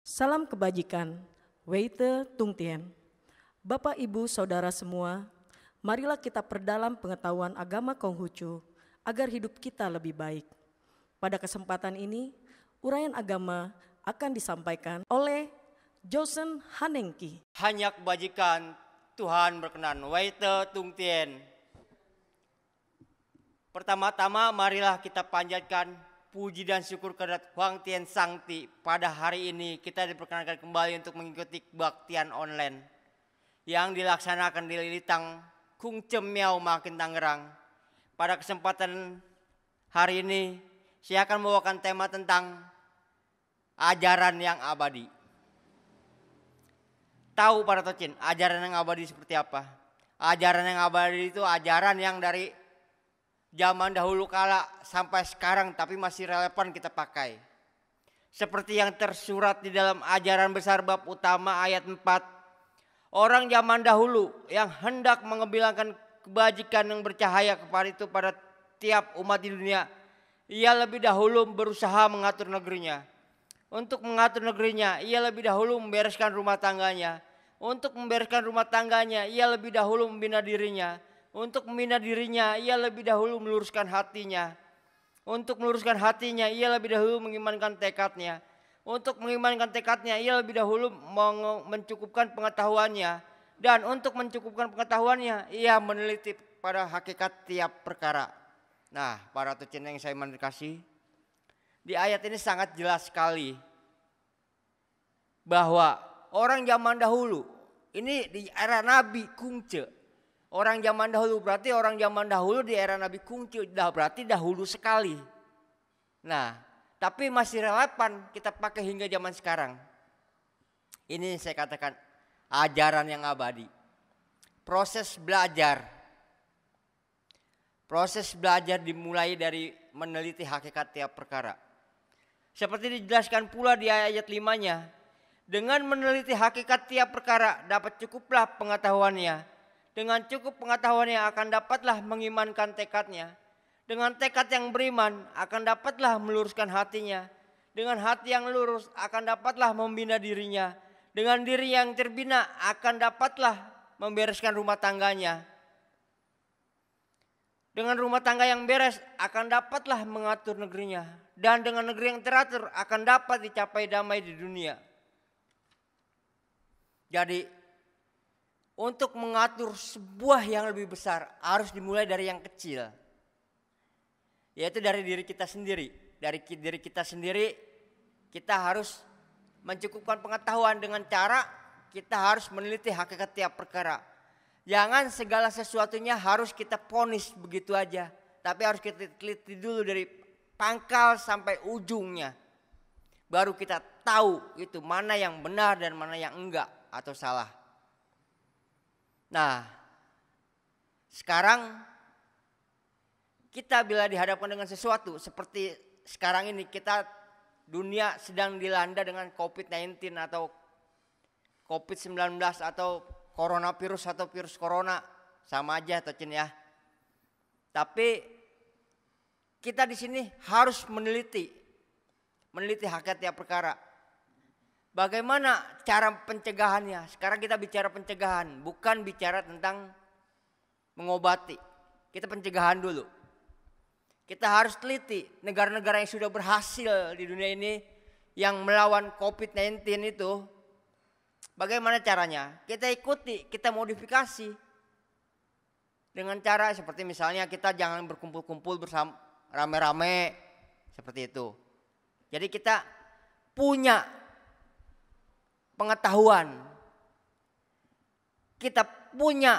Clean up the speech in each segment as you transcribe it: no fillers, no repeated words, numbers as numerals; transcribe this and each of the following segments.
Salam kebajikan, Weite Tungtien. Bapak, Ibu, Saudara semua, marilah kita perdalam pengetahuan agama Konghucu agar hidup kita lebih baik. Pada kesempatan ini, uraian agama akan disampaikan oleh Josen Hanengki. Hanya kebajikan Tuhan berkenan. Weite Tungtien. Pertama-tama marilah kita panjatkan puji dan syukur kehadirat Huang Tien Sangti. Pada hari ini kita diperkenankan kembali untuk mengikuti kebaktian online yang dilaksanakan di Lilitang Kung Cemiao Makin Tangerang. Pada kesempatan hari ini saya akan membawakan tema tentang ajaran yang abadi. Tahu para tocin, ajaran yang abadi seperti apa? Ajaran yang abadi itu ajaran yang dari zaman dahulu kala sampai sekarang tapi masih relevan kita pakai. Seperti yang tersurat di dalam ajaran besar bab utama ayat 4. Orang zaman dahulu yang hendak mengebilangkan kebajikan yang bercahaya pada tiap umat di dunia, ia lebih dahulu berusaha mengatur negerinya. Untuk mengatur negerinya, ia lebih dahulu membereskan rumah tangganya. Untuk membereskan rumah tangganya, ia lebih dahulu membina dirinya. Untuk membina dirinya, ia lebih dahulu meluruskan hatinya. Untuk meluruskan hatinya, ia lebih dahulu mengimankan tekadnya. Untuk mengimankan tekadnya, ia lebih dahulu mencukupkan pengetahuannya. Dan untuk mencukupkan pengetahuannya, ia meneliti pada hakikat tiap perkara. Nah, para tucin yang saya kasih, di ayat ini sangat jelas sekali bahwa orang zaman dahulu, ini di era Nabi Kungce. Orang zaman dahulu berarti orang zaman dahulu di era Nabi Kungce, berarti dahulu sekali. Nah, tapi masih relevan kita pakai hingga zaman sekarang. Ini saya katakan ajaran yang abadi. Proses belajar dimulai dari meneliti hakikat tiap perkara. Seperti dijelaskan pula di ayat 5-nya, dengan meneliti hakikat tiap perkara dapat cukuplah pengetahuannya. Dengan cukup pengetahuannya akan dapatlah mengimankan tekadnya. Dengan tekad yang beriman akan dapatlah meluruskan hatinya. Dengan hati yang lurus akan dapatlah membina dirinya. Dengan diri yang terbina akan dapatlah membereskan rumah tangganya. Dengan rumah tangga yang beres akan dapatlah mengatur negerinya. Dan dengan negeri yang teratur akan dapat dicapai damai di dunia. Jadi untuk mengatur sebuah yang lebih besar harus dimulai dari yang kecil. Yaitu dari diri kita sendiri. Dari diri kita sendiri kita harus mencukupkan pengetahuan dengan cara kita harus meneliti hakikat tiap perkara. Jangan segala sesuatunya harus kita ponis begitu aja. Tapi harus kita teliti dulu dari pangkal sampai ujungnya. Baru kita tahu itu mana yang benar dan mana yang enggak atau salah. Nah, sekarang kita bila dihadapkan dengan sesuatu seperti sekarang ini, kita dunia sedang dilanda dengan COVID-19 atau COVID-19 atau coronavirus atau virus corona, sama aja tocin ya. Tapi kita di sini harus meneliti hakikat tiap perkara. Bagaimana cara pencegahannya? Sekarang kita bicara pencegahan, bukan bicara tentang mengobati. Kita pencegahan dulu. Kita harus teliti negara-negara yang sudah berhasil di dunia ini yang melawan COVID-19 itu. Bagaimana caranya? Kita ikuti, kita modifikasi. Dengan cara seperti misalnya kita jangan berkumpul-kumpul bersama rame-rame seperti itu. Jadi kita punya pengetahuan. Kita punya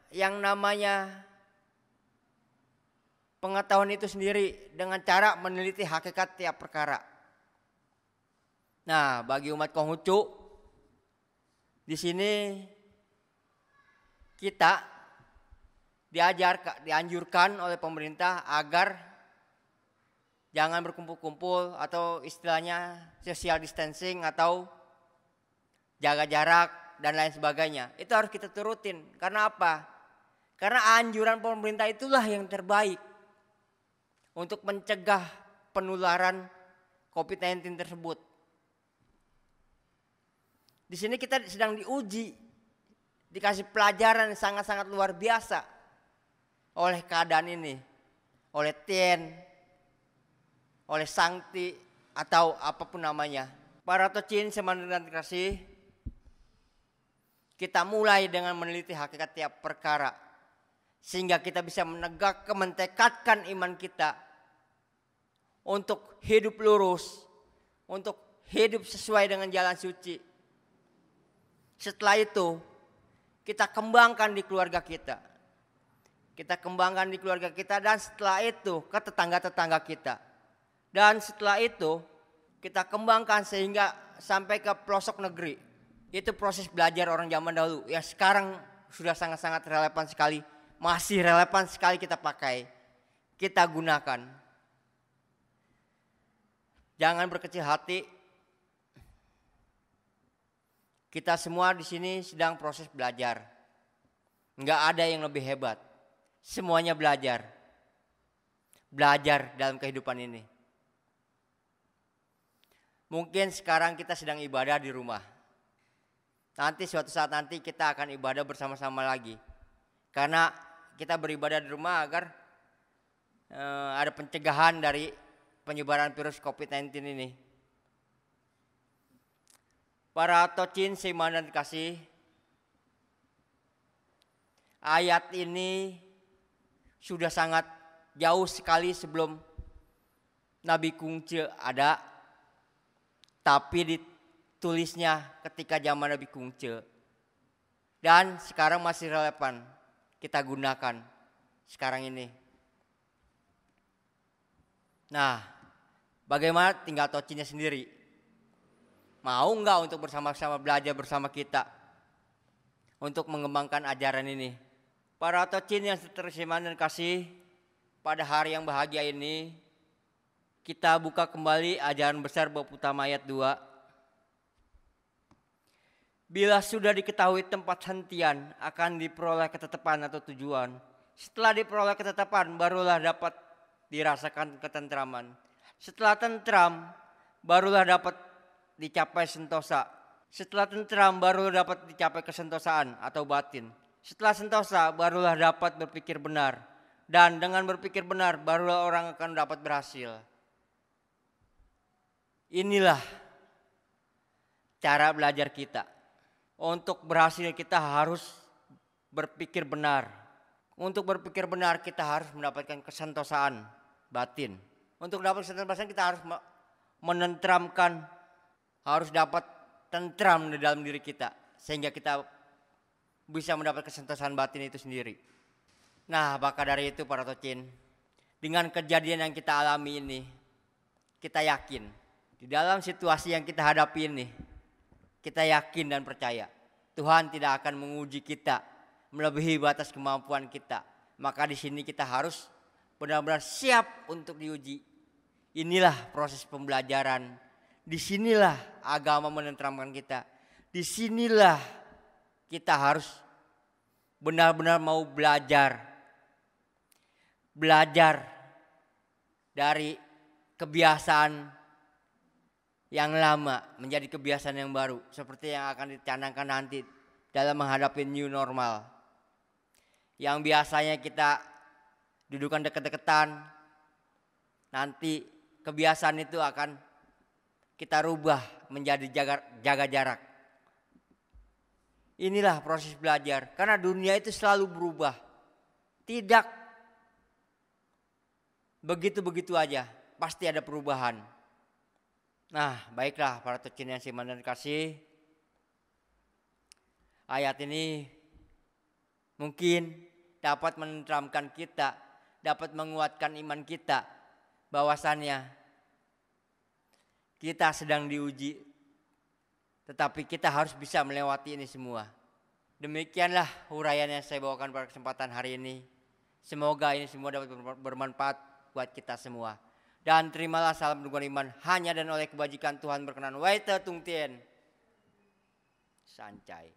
yang namanya pengetahuan itu sendiri dengan cara meneliti hakikat tiap perkara. Nah, bagi umat Konghucu di sini kita dianjurkan oleh pemerintah agar jangan berkumpul-kumpul atau istilahnya social distancing atau jaga jarak dan lain sebagainya. Itu harus kita turutin. Karena apa? Karena anjuran pemerintah itulah yang terbaik untuk mencegah penularan COVID-19 tersebut. Di sini kita sedang diuji, dikasih pelajaran yang sangat-sangat luar biasa oleh keadaan ini, oleh Tien, oleh Sangti, atau apapun namanya. Para tocin semangat dan kasih, kita mulai dengan meneliti hakikat tiap perkara, sehingga kita bisa menegakkan, mentekadkan iman kita untuk hidup lurus, untuk hidup sesuai dengan jalan suci. Setelah itu, kita kembangkan di keluarga kita. Kita kembangkan di keluarga kita, dan setelah itu ke tetangga-tetangga kita. Dan setelah itu kita kembangkan sehingga sampai ke pelosok negeri. Itu proses belajar orang zaman dahulu yang sekarang sudah sangat-sangat relevan sekali. Masih relevan sekali kita pakai, kita gunakan. Jangan berkecil hati. Kita semua di sini sedang proses belajar. Enggak ada yang lebih hebat. Semuanya belajar. Belajar dalam kehidupan ini. Mungkin sekarang kita sedang ibadah di rumah. Nanti suatu saat nanti kita akan ibadah bersama-sama lagi. Karena kita beribadah di rumah agar ada pencegahan dari penyebaran virus COVID-19 ini. Para tocin seiman dan kasih, ayat ini sudah sangat jauh sekali sebelum Nabi Kungce ada, tapi ditulisnya ketika zaman Nabi Kungce. Dan sekarang masih relevan kita gunakan sekarang ini. Nah, bagaimana tinggal tocinnya sendiri? Mau enggak untuk bersama-sama belajar bersama kita untuk mengembangkan ajaran ini? Para tocin yang tersiman dan kasih, pada hari yang bahagia ini kita buka kembali ajaran besar bab utama ayat 2. Bila sudah diketahui tempat hentian akan diperoleh ketetapan atau tujuan. Setelah diperoleh ketetapan barulah dapat dirasakan ketentraman. Setelah tentram barulah dapat dicapai sentosa. Setelah tentram barulah dapat dicapai kesentosaan atau batin. Setelah sentosa barulah dapat berpikir benar. Dan dengan berpikir benar barulah orang akan dapat berhasil. Inilah cara belajar kita. Untuk berhasil kita harus berpikir benar. Untuk berpikir benar kita harus mendapatkan kesentosaan batin. Untuk dapat kesentosaan kita harus menentramkan, harus dapat tentram di dalam diri kita. Sehingga kita bisa mendapat kesentosaan batin itu sendiri. Nah, maka dari itu para tocin, dengan kejadian yang kita alami ini, kita yakin di dalam situasi yang kita hadapi ini, kita yakin dan percaya Tuhan tidak akan menguji kita melebihi batas kemampuan kita. Maka di sini kita harus benar-benar siap untuk diuji. Inilah proses pembelajaran. Disinilah agama menentramkan kita. Disinilah kita harus benar-benar mau belajar. Belajar dari kebiasaan yang lama menjadi kebiasaan yang baru, seperti yang akan dicanangkan nanti dalam menghadapi new normal. Yang biasanya kita dudukan deket-deketan, nanti kebiasaan itu akan kita rubah menjadi jaga jarak. Inilah proses belajar, karena dunia itu selalu berubah. Tidak begitu-begitu aja, pasti ada perubahan. Nah, baiklah para tocin yang seiman dan kasih, ayat ini mungkin dapat menenteramkan kita, dapat menguatkan iman kita, bahwasannya kita sedang diuji, tetapi kita harus bisa melewati ini semua. Demikianlah uraian yang saya bawakan pada kesempatan hari ini. Semoga ini semua dapat bermanfaat buat kita semua. Dan terimalah salam dukungan iman hanya dan oleh kebajikan Tuhan berkenan. Waite tung tien. Sancai.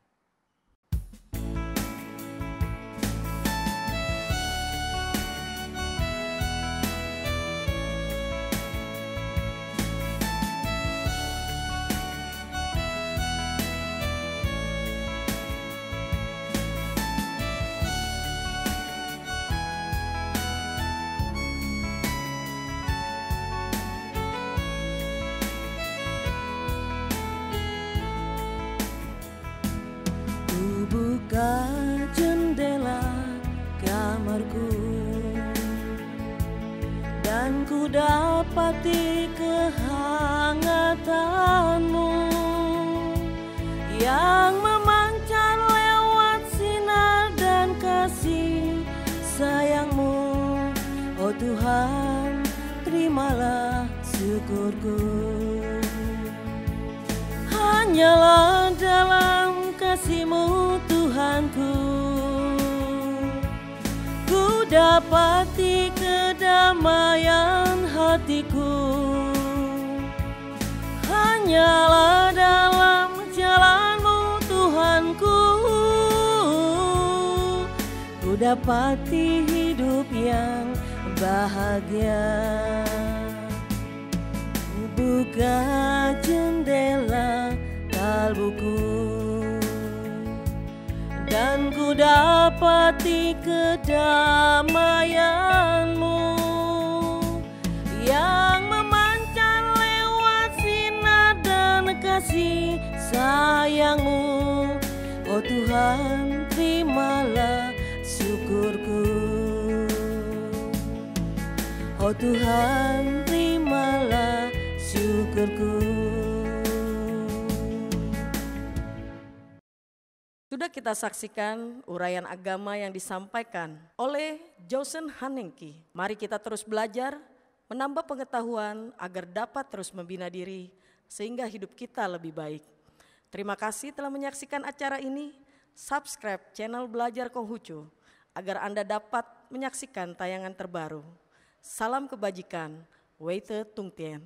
ku dapati kehangatanmu yang memancar lewat sinar dan kasih sayangmu. Oh Tuhan, terimalah syukurku. Hanyalah dalam kasih-Mu Tuhanku, ku dapati kedamaian hatiku. Hanyalah dalam jalan-Mu Tuhanku, ku dapati hidup yang bahagia. Buka jendela kalbuku dan ku dapati kedamaian-Mu yang memancar lewat sinar dan kasih sayang-Mu. Oh Tuhan, terimalah syukurku. Oh Tuhan, terimalah syukurku. Sudah kita saksikan uraian agama yang disampaikan oleh Josen Hanengki. Mari kita terus belajar, menambah pengetahuan agar dapat terus membina diri sehingga hidup kita lebih baik. Terima kasih telah menyaksikan acara ini. Subscribe channel Belajar Konghucu agar Anda dapat menyaksikan tayangan terbaru. Salam kebajikan, Weite Tung Tien.